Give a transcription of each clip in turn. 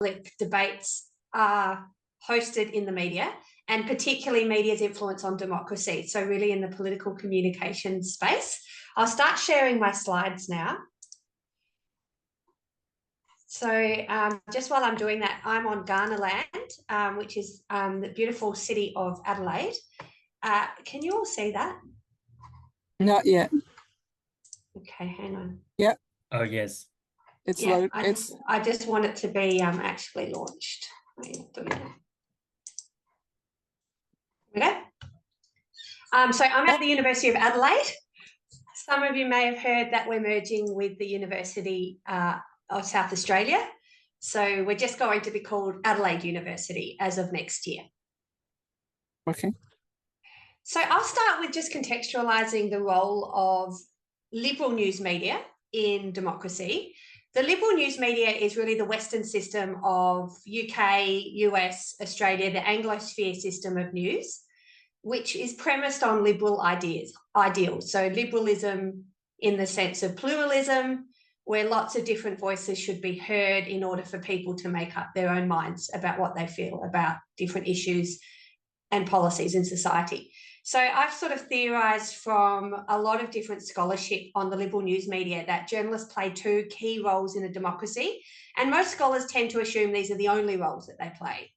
public debates are hosted in the media, and particularly media's influence on democracy. So really in the political communication space. I'll start sharing my slides now. So just while I'm doing that, I'm on Ghana land, which is the beautiful city of Adelaide. Can you all see that? Not yet. Okay, hang on. Yep. Oh, yes. It's Yeah, loaded. I just want it to be actually launched. There we go. So I'm at the University of Adelaide. Some of you may have heard that we're merging with the University of South Australia. So we're just going to be called Adelaide University as of next year. Okay. So I'll start with just contextualising the role of liberal news media in democracy. The liberal news media is really the Western system of UK, US, Australia, the Anglosphere system of news, which is premised on liberal ideals. So liberalism in the sense of pluralism, where lots of different voices should be heard in order for people to make up their own minds about what they feel about different issues and policies in society. So I've sort of theorised from a lot of different scholarship on the liberal news media that journalists play two key roles in a democracy, and most scholars tend to assume these are the only roles that they play.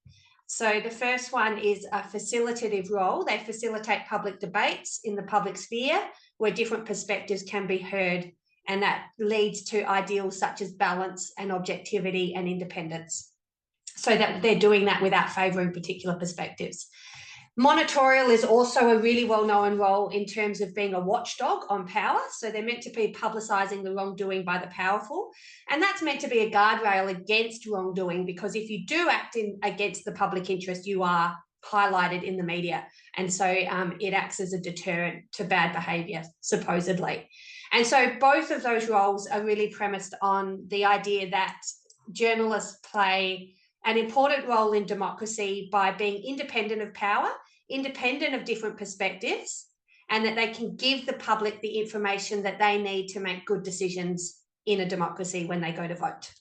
So the first one is a facilitative role. They facilitate public debates in the public sphere where different perspectives can be heard, and that leads to ideals such as balance and objectivity and independence, so that they're doing that without favouring particular perspectives. Monitorial is also a really well-known role in terms of being a watchdog on power. So they're meant to be publicising the wrongdoing by the powerful. And that's meant to be a guardrail against wrongdoing, because if you do act against the public interest, you are highlighted in the media. And so it acts as a deterrent to bad behaviour, supposedly. And so both of those roles are really premised on the idea that journalists play an important role in democracy by being independent of power, independent of different perspectives, and that they can give the public the information that they need to make good decisions in a democracy when they go to vote.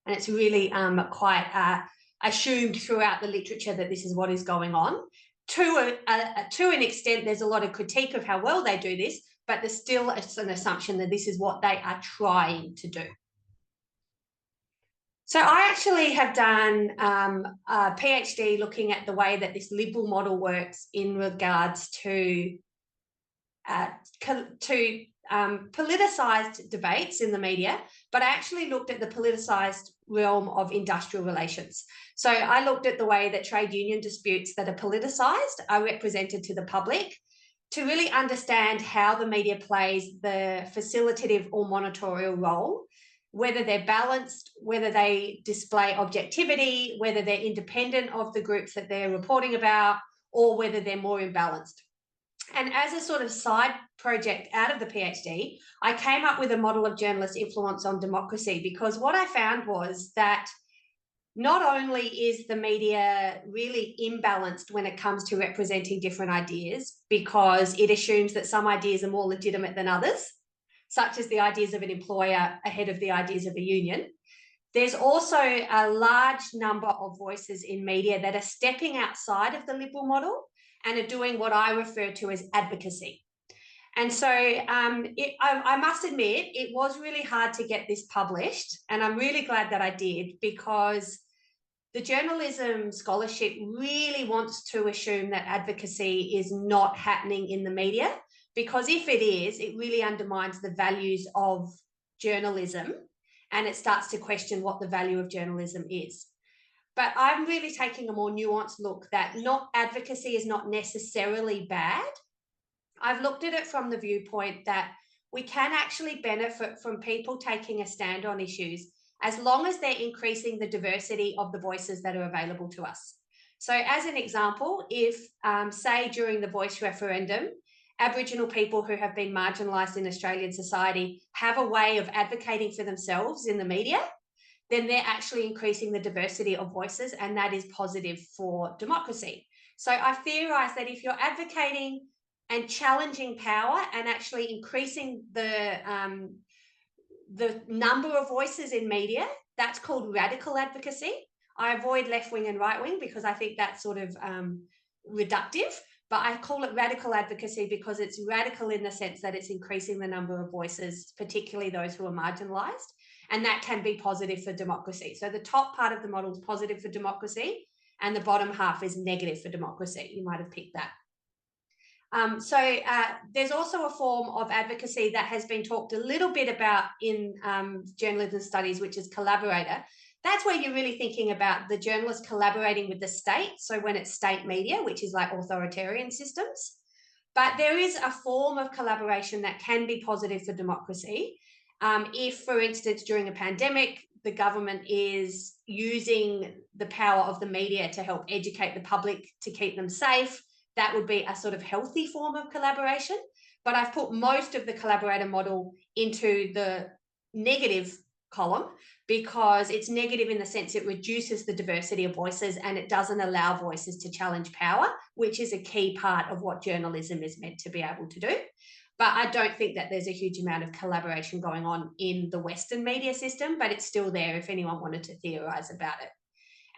And it's really quite assumed throughout the literature that this is what is going on. To an extent, there's a lot of critique of how well they do this, but there's still an assumption that this is what they are trying to do. So I actually have done a PhD looking at the way that this liberal model works in regards to politicised debates in the media, but I actually looked at the politicised realm of industrial relations. So I looked at the way that trade union disputes that are politicised are represented to the public, to really understand how the media plays the facilitative or monitorial role, whether they're balanced, whether they display objectivity, whether they're independent of the groups that they're reporting about, or whether they're more imbalanced. And as a sort of side project out of the PhD, I came up with a model of journalist influence on democracy, because what I found was that not only is the media really imbalanced when it comes to representing different ideas, because it assumes that some ideas are more legitimate than others, such as the ideas of an employer ahead of the ideas of a union. There's also a large number of voices in media that are stepping outside of the liberal model and are doing what I refer to as advocacy. And so I must admit, it was really hard to get this published, and I'm really glad that I did, because the journalism scholarship really wants to assume that advocacy is not happening in the media, because if it is, it really undermines the values of journalism, and it starts to question what the value of journalism is. But I'm really taking a more nuanced look that advocacy is not necessarily bad. I've looked at it from the viewpoint that we can actually benefit from people taking a stand on issues as long as they're increasing the diversity of the voices that are available to us. So as an example, if, say, during the Voice referendum, Aboriginal people who have been marginalised in Australian society have a way of advocating for themselves in the media, then they're actually increasing the diversity of voices, and that is positive for democracy. So I theorise that if you're advocating and challenging power and actually increasing the number of voices in media, That's called radical advocacy. I avoid left wing and right wing because I think that's sort of reductive, but I call it radical advocacy because it's radical in the sense that it's increasing the number of voices, particularly those who are marginalised, and that can be positive for democracy. So the top part of the model is positive for democracy, and the bottom half is negative for democracy. You might have picked that. There's also a form of advocacy that has been talked a little bit about in journalism studies, which is collaborator. That's where you're really thinking about the journalist collaborating with the state. So when it's state media, which is like authoritarian systems. But there is a form of collaboration that can be positive for democracy. If, for instance, during a pandemic, the government is using the power of the media to help educate the public to keep them safe, that would be a sort of healthy form of collaboration. But I've put most of the collaborator model into the negative column because it's negative in the sense it reduces the diversity of voices and it doesn't allow voices to challenge power, which is a key part of what journalism is meant to be able to do. But I don't think that there's a huge amount of collaboration going on in the Western media system, but it's still there if anyone wanted to theorize about it.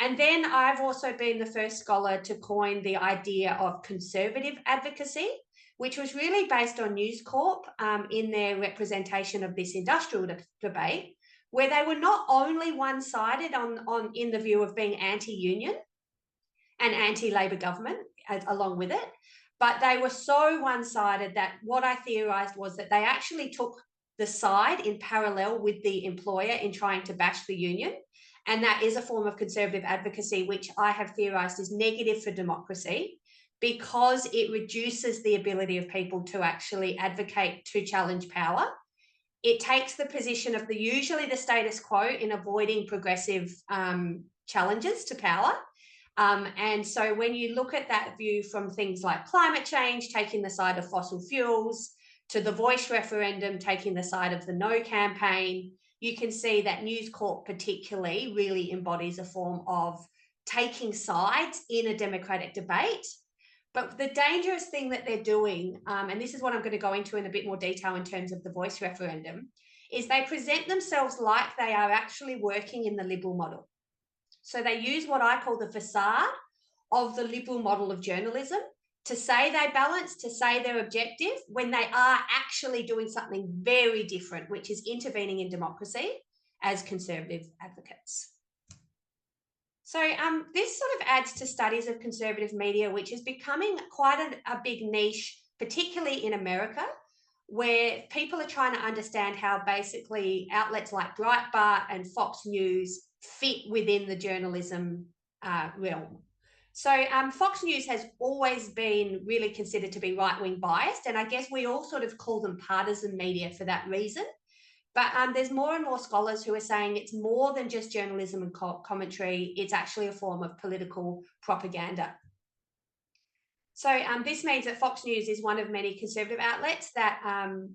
And then I've also been the first scholar to coin the idea of conservative advocacy, which was really based on News Corp in their representation of this industrial debate, where they were not only one-sided in the view of being anti-union and anti-Labor government along with it, but they were so one-sided that what I theorised was that they actually took the side in parallel with the employer in trying to bash the union. And that is a form of conservative advocacy, which I have theorised is negative for democracy because it reduces the ability of people to actually advocate to challenge power. It takes the position of usually the status quo in avoiding progressive challenges to power. And so when you look at that view from things like climate change, taking the side of fossil fuels, to the Voice referendum, taking the side of the No campaign, you can see that News Corp particularly really embodies a form of taking sides in a democratic debate. But the dangerous thing that they're doing, and this is what I'm going to go into in a bit more detail in terms of the Voice referendum, is they present themselves like they are actually working in the Liberal model. So they use what I call the facade of the Liberal model of journalism to say they balance, to say they're objective, when they are actually doing something very different, which is intervening in democracy as conservative advocates. So this sort of adds to studies of conservative media, which is becoming quite a big niche, particularly in America, where people are trying to understand how basically outlets like Breitbart and Fox News fit within the journalism realm. So Fox News has always been really considered to be right-wing biased, and I guess we all sort of call them partisan media for that reason. But there's more and more scholars who are saying it's more than just journalism and commentary. It's actually a form of political propaganda. So this means that Fox News is one of many conservative outlets that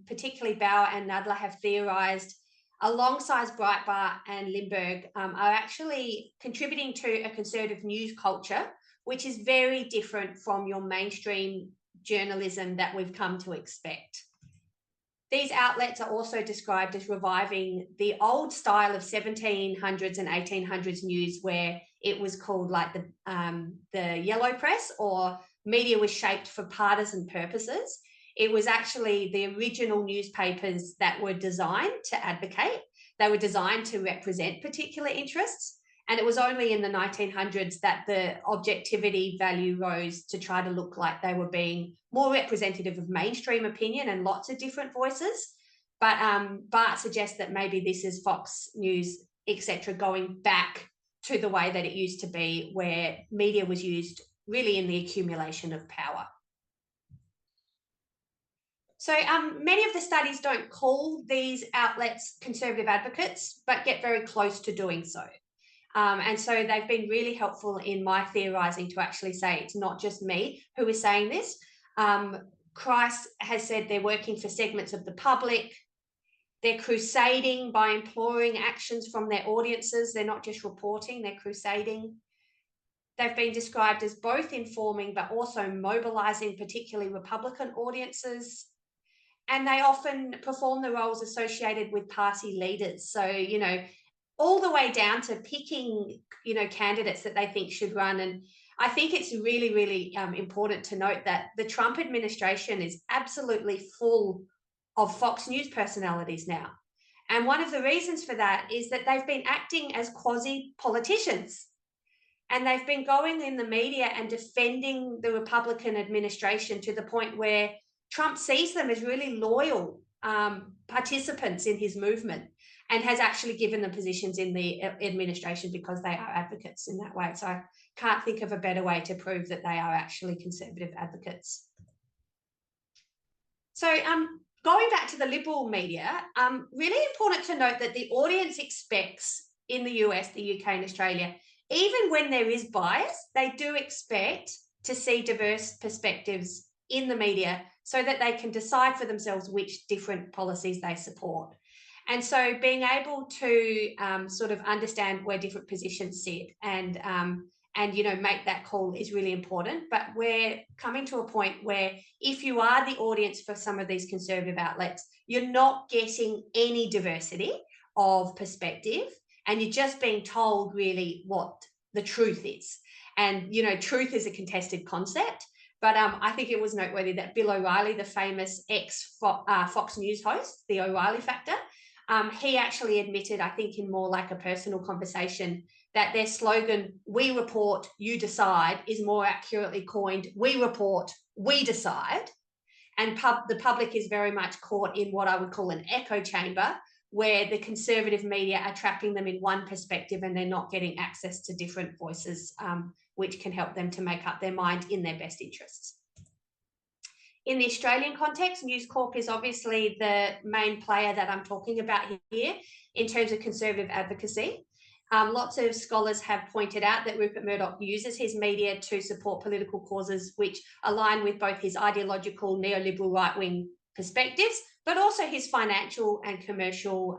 particularly Bauer and Nadler have theorised alongside Breitbart and Lindbergh are actually contributing to a conservative news culture, which is very different from your mainstream journalism that we've come to expect. These outlets are also described as reviving the old style of 1700s and 1800s news, where it was called like the yellow press, or media was shaped for partisan purposes. It was actually the original newspapers that were designed to advocate. They were designed to represent particular interests. And it was only in the 1900s that the objectivity value rose to try to look like they were being more representative of mainstream opinion and lots of different voices. But Bart suggests that maybe this is Fox News, etc., going back to the way that it used to be, where media was used really in the accumulation of power. So many of the studies don't call these outlets conservative advocates, but get very close to doing so. And so they've been really helpful in my theorising to actually say it's not just me who is saying this. Christ has said they're working for segments of the public. They're crusading by imploring actions from their audiences. They're not just reporting, they're crusading. They've been described as both informing but also mobilising particularly Republican audiences. And they often perform the roles associated with party leaders. So, you know, all the way down to picking, candidates that they think should run. And I think it's really, really important to note that the Trump administration is absolutely full of Fox News personalities now. And one of the reasons for that is that they've been acting as quasi politicians. And they've been going in the media and defending the Republican administration to the point where Trump sees them as really loyal participants in his movement and has actually given them positions in the administration because they are advocates in that way. So I can't think of a better way to prove that they are actually conservative advocates. So going back to the liberal media, really important to note that the audience expects in the US, the UK and Australia, even when there is bias, they do expect to see diverse perspectives in the media so that they can decide for themselves which different policies they support. And so being able to sort of understand where different positions sit and make that call is really important. But we're coming to a point where if you are the audience for some of these conservative outlets, you're not getting any diversity of perspective, and you're just being told really what the truth is. And, truth is a contested concept. But I think it was noteworthy that Bill O'Reilly, the famous ex-Fox News host, the O'Reilly factor, he actually admitted, I think in more like a personal conversation, that their slogan, "We report, you decide," is more accurately coined, "We report, we decide." And the public is very much caught in what I would call an echo chamber, where the conservative media are trapping them in one perspective and they're not getting access to different voices, which can help them to make up their mind in their best interests. In the Australian context, News Corp is obviously the main player that I'm talking about here in terms of conservative advocacy. Lots of scholars have pointed out that Rupert Murdoch uses his media to support political causes which align with both his ideological neoliberal right-wing perspectives, but also his financial and commercial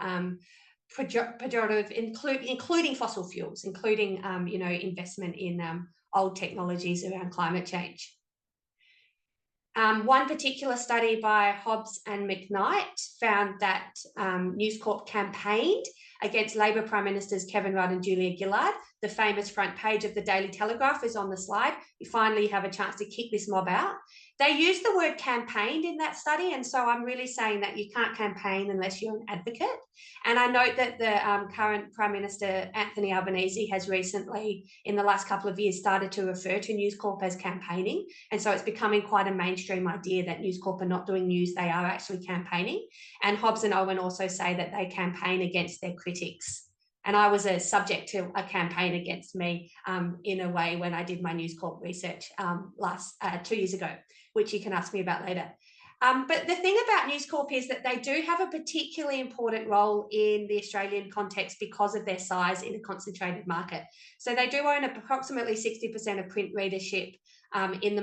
pejorative, including fossil fuels, including investment in old technologies around climate change. One particular study by Hobbs and McKnight found that News Corp campaigned against Labor Prime Ministers Kevin Rudd and Julia Gillard. The famous front page of the Daily Telegraph is on the slide. You finally have a chance to kick this mob out. They used the word campaigned in that study, and so I'm really saying that you can't campaign unless you're an advocate. And I note that the current Prime Minister, Anthony Albanese, has recently, in the last couple of years, started to refer to News Corp as campaigning. And so it's becoming quite a mainstream idea that News Corp are not doing news, they are actually campaigning. And Hobbs and Owen also say that they campaign against their critics. And I was a subject to a campaign against me in a way when I did my News Corp research 2 years ago, which you can ask me about later. But the thing about News Corp is that they do have a particularly important role in the Australian context because of their size in a concentrated market. So they do own approximately 60% of print readership in the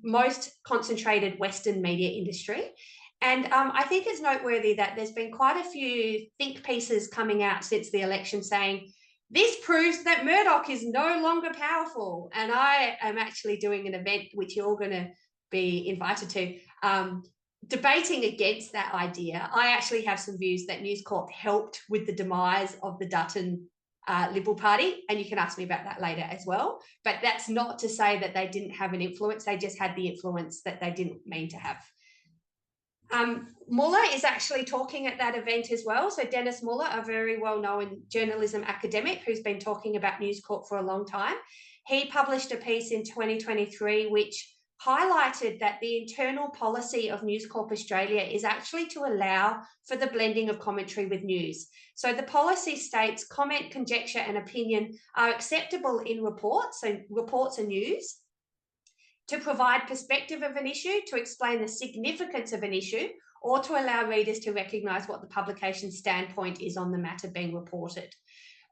most concentrated Western media industry. And I think it's noteworthy that there's been quite a few think pieces coming out since the election saying, this proves that Murdoch is no longer powerful. And I am actually doing an event, which you're all going to be invited to, debating against that idea. I actually have some views that News Corp helped with the demise of the Dutton Liberal Party, and you can ask me about that later as well. But that's not to say that they didn't have an influence. They just had the influence that they didn't mean to have. Muller is actually talking at that event as well. So Dennis Muller, a very well-known journalism academic who's been talking about News Corp for a long time, he published a piece in 2023 which highlighted that the internal policy of News Corp Australia is actually to allow for the blending of commentary with news. So the policy states comment, conjecture and opinion are acceptable in reports, so reports are news, to provide perspective of an issue, to explain the significance of an issue, or to allow readers to recognise what the publication's standpoint is on the matter being reported.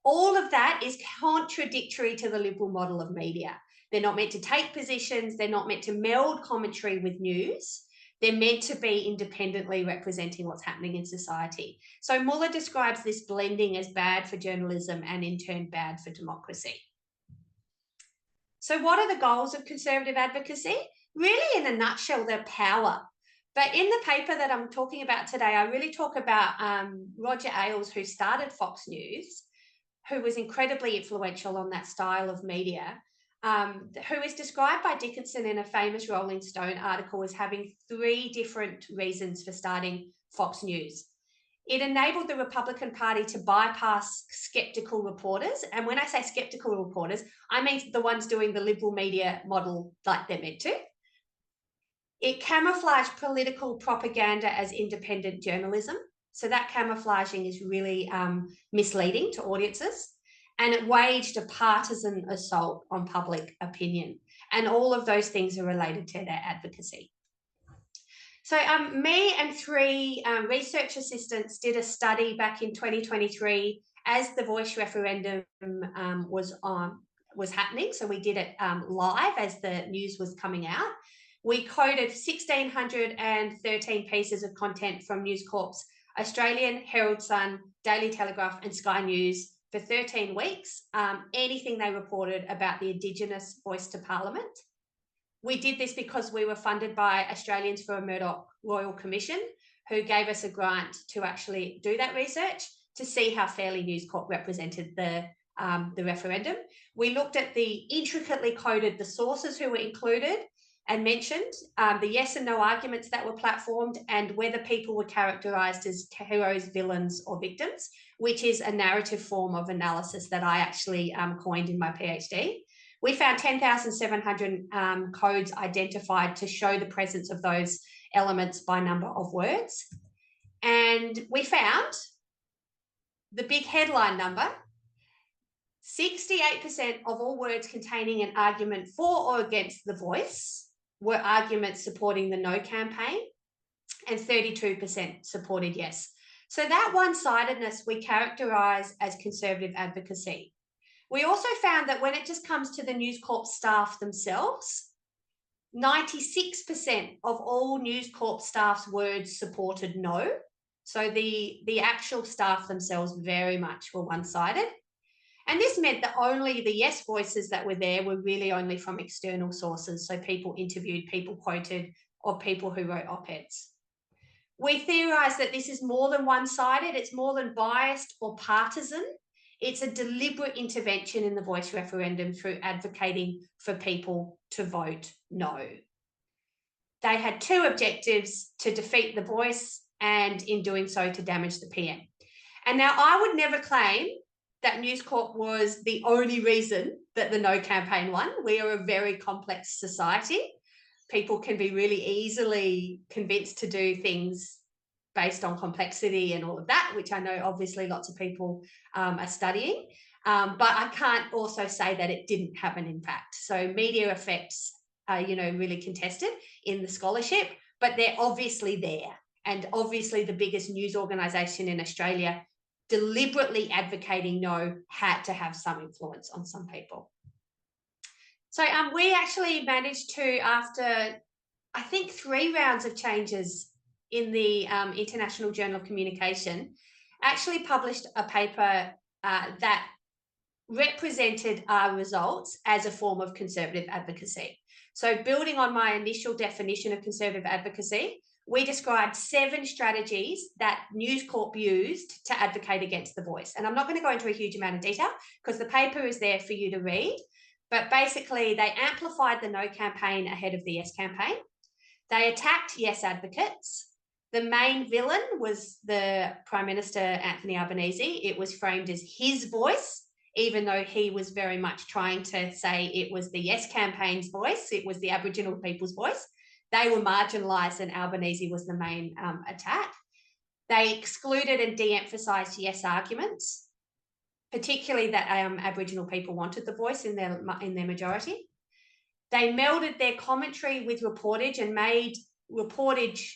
All of that is contradictory to the liberal model of media. They're not meant to take positions, they're not meant to meld commentary with news, they're meant to be independently representing what's happening in society. So Muller describes this blending as bad for journalism and in turn bad for democracy. So what are the goals of conservative advocacy? Really, in a nutshell, they're power. But in the paper that I'm talking about today, I really talk about Roger Ailes, who started Fox News, who was incredibly influential on that style of media, who is described by Dickinson in a famous Rolling Stone article as having 3 different reasons for starting Fox News. It enabled the Republican Party to bypass skeptical reporters. And when I say skeptical reporters, I mean the ones doing the liberal media model like they're meant to. It camouflaged political propaganda as independent journalism. So that camouflaging is really misleading to audiences. And it waged a partisan assault on public opinion. And all of those things are related to their advocacy. So me and 3 research assistants did a study back in 2023 as the Voice referendum was happening. So we did it live as the news was coming out. We coded 1,613 pieces of content from News Corp's Australian, Herald Sun, Daily Telegraph and Sky News for 13 weeks, anything they reported about the Indigenous voice to Parliament. We did this because we were funded by Australians for a Murdoch Royal Commission, who gave us a grant to actually do that research to see how fairly News Corp represented the referendum. We looked at the intricately coded the sources who were included and mentioned, the yes and no arguments that were platformed, and whether people were characterised as heroes, villains, or victims, which is a narrative form of analysis that I actually coined in my PhD. We found 10,700 codes identified to show the presence of those elements by number of words. And we found the big headline number: 68% of all words containing an argument for or against the voice were arguments supporting the no campaign, and 32% supported yes. So that one-sidedness we characterise as conservative advocacy. We also found that when it just comes to the News Corp staff themselves, 96% of all News Corp staff's words supported no. So the actual staff themselves very much were one-sided. And this meant that only the yes voices that were there were really only from external sources. So people interviewed, people quoted, or people who wrote op-eds. We theorised that this is more than one-sided. It's more than biased or partisan. It's a deliberate intervention in the Voice referendum through advocating for people to vote no. They had 2 objectives: to defeat the Voice, and in doing so to damage the PM. And now I would never claim that News Corp was the only reason that the no campaign won. We are a very complex society. People can be really easily convinced to do things based on complexity and all of that, which I know obviously lots of people are studying. But I can't also say that it didn't have an impact. So media effects are, really contested in the scholarship, but they're obviously there. And obviously the biggest news organisation in Australia deliberately advocating no had to have some influence on some people. So we actually managed to, after I think 3 rounds of changes in the International Journal of Communication, actually published a paper that represented our results as a form of conservative advocacy. So building on my initial definition of conservative advocacy, we described 7 strategies that News Corp used to advocate against the Voice. And I'm not going to go into a huge amount of detail because the paper is there for you to read. But basically, they amplified the no campaign ahead of the yes campaign. They attacked yes advocates. The main villain was the Prime Minister, Anthony Albanese. It was framed as his voice, even though he was very much trying to say it was the yes campaign's voice. It was the Aboriginal people's voice. They were marginalised and Albanese was the main attack. They excluded and de-emphasised yes arguments, particularly that Aboriginal people wanted the voice in their majority. They melded their commentary with reportage and made reportage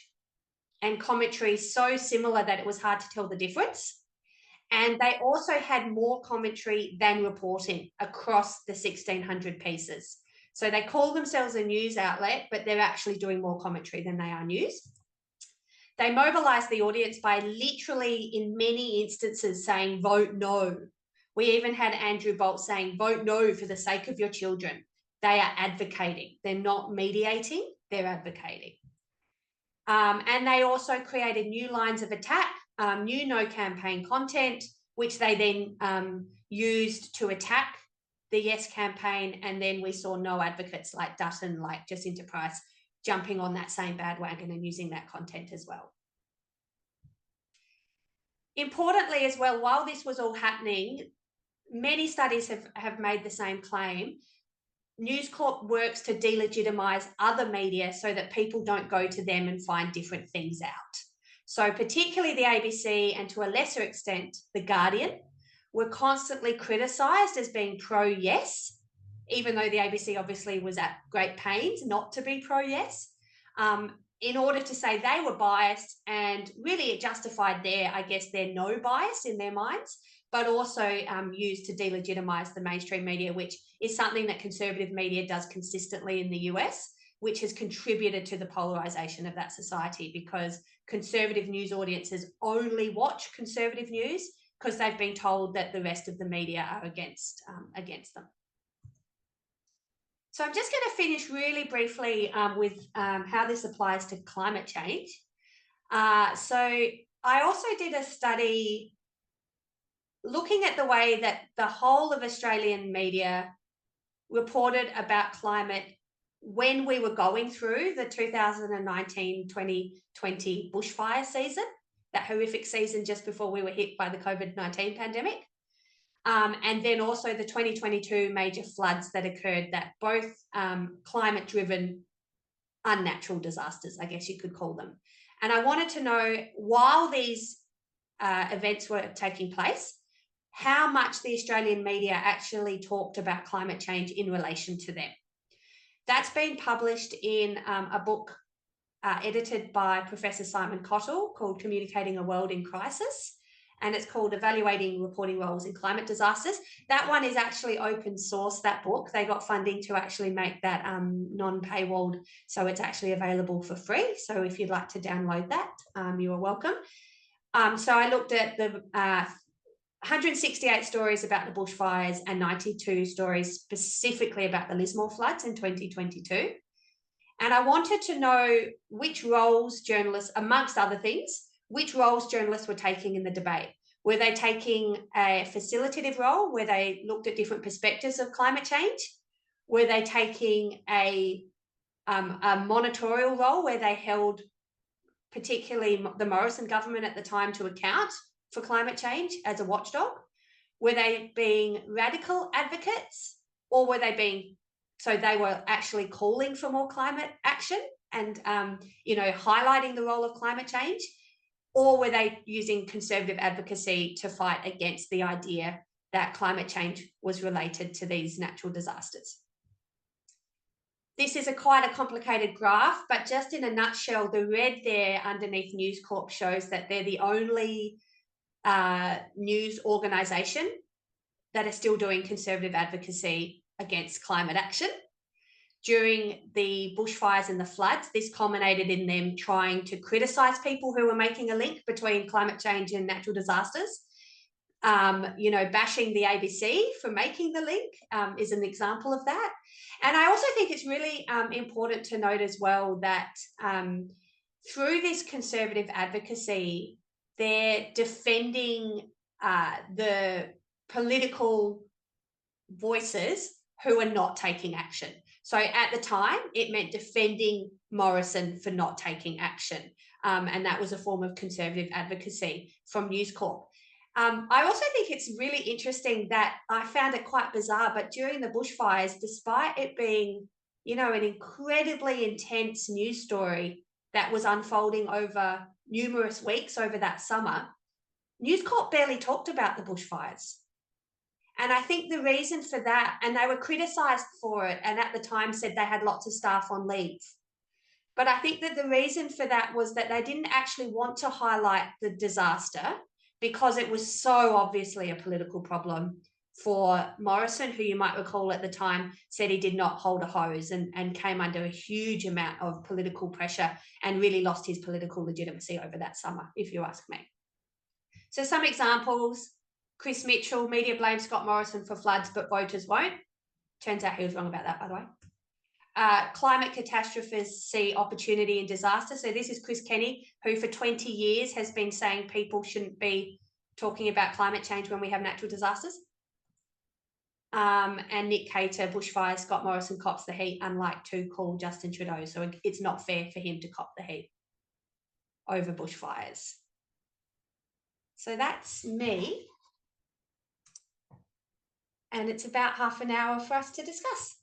and commentary so similar that it was hard to tell the difference. And they also had more commentary than reporting across the 1,600 pieces. So they call themselves a news outlet, but they're actually doing more commentary than they are news. They mobilised the audience by literally, in many instances, saying, vote no. We even had Andrew Bolt saying, vote no for the sake of your children. They are advocating. They're not mediating, they're advocating. And they also created new lines of attack, new no campaign content, which they then used to attack the Yes campaign. And then we saw no advocates like Dutton, like Jacinta Price, jumping on that same bandwagon and using that content as well. Importantly as well, while this was all happening, many studies have made the same claim. News Corp works to delegitimize other media so that people don't go to them and find different things out. So particularly the ABC and to a lesser extent, The Guardian, were constantly criticised as being pro-yes, even though the ABC obviously was at great pains not to be pro-yes, in order to say they were biased, and really it justified their no bias in their minds, but also used to delegitimise the mainstream media, which is something that conservative media does consistently in the US, which has contributed to the polarisation of that society, because conservative news audiences only watch conservative news because they've been told that the rest of the media are against them. So I'm just going to finish really briefly with how this applies to climate change. So I also did a study looking at the way that the whole of Australian media reported about climate when we were going through the 2019-2020 bushfire season, that horrific season just before we were hit by the COVID-19 pandemic. And then also the 2022 major floods that occurred, that both climate-driven unnatural disasters, I guess you could call them. And I wanted to know, while these events were taking place, how much the Australian media actually talked about climate change in relation to them. That's been published in a book edited by Professor Simon Cottle called Communicating a World in Crisis, and it's called Evaluating Reporting Roles in Climate Disasters. That one is actually open source, that book. They got funding to actually make that non-paywalled, so it's actually available for free. So if you'd like to download that, you are welcome. So I looked at the 168 stories about the bushfires and 92 stories specifically about the Lismore floods in 2022. And I wanted to know which roles journalists, amongst other things, which roles journalists were taking in the debate. Were they taking a facilitative role where they looked at different perspectives of climate change? Were they taking a monitorial role where they held particularly the Morrison government at the time to account for climate change as a watchdog? Were they being radical advocates, or were they being, so they were actually calling for more climate action and highlighting the role of climate change? Or were they using conservative advocacy to fight against the idea that climate change was related to these natural disasters? This is quite a complicated graph, but just in a nutshell, the red there underneath News Corp shows that they're the only news organisation that are still doing conservative advocacy against climate action. During the bushfires and the floods, this culminated in them trying to criticise people who were making a link between climate change and natural disasters. Bashing the ABC for making the link is an example of that. And I also think it's really important to note as well that through this conservative advocacy, they're defending the political voices who are not taking action. So at the time, it meant defending Morrison for not taking action. And that was a form of conservative advocacy from News Corp. I also think it's really interesting that I found it quite bizarre, but during the bushfires, despite it being, an incredibly intense news story that was unfolding over numerous weeks over that summer, News Corp barely talked about the bushfires. And I think the reason for that, and they were criticised for it, and at the time said they had lots of staff on leave. But I think that the reason for that was that they didn't actually want to highlight the disaster because it was so obviously a political problem for Morrison, who you might recall at the time said he did not hold a hose and came under a huge amount of political pressure and really lost his political legitimacy over that summer, if you ask me. So some examples: Chris Mitchell, media blames Scott Morrison for floods, but voters won't. Turns out he was wrong about that, by the way. Climate catastrophes see opportunity in disaster. So this is Chris Kenny, who for 20 years has been saying people shouldn't be talking about climate change when we have natural disasters. And Nick Cater, bushfires, Scott Morrison cops the heat, unlike too cool Justin Trudeau. So it's not fair for him to cop the heat over bushfires. So that's me. And it's about half an hour for us to discuss.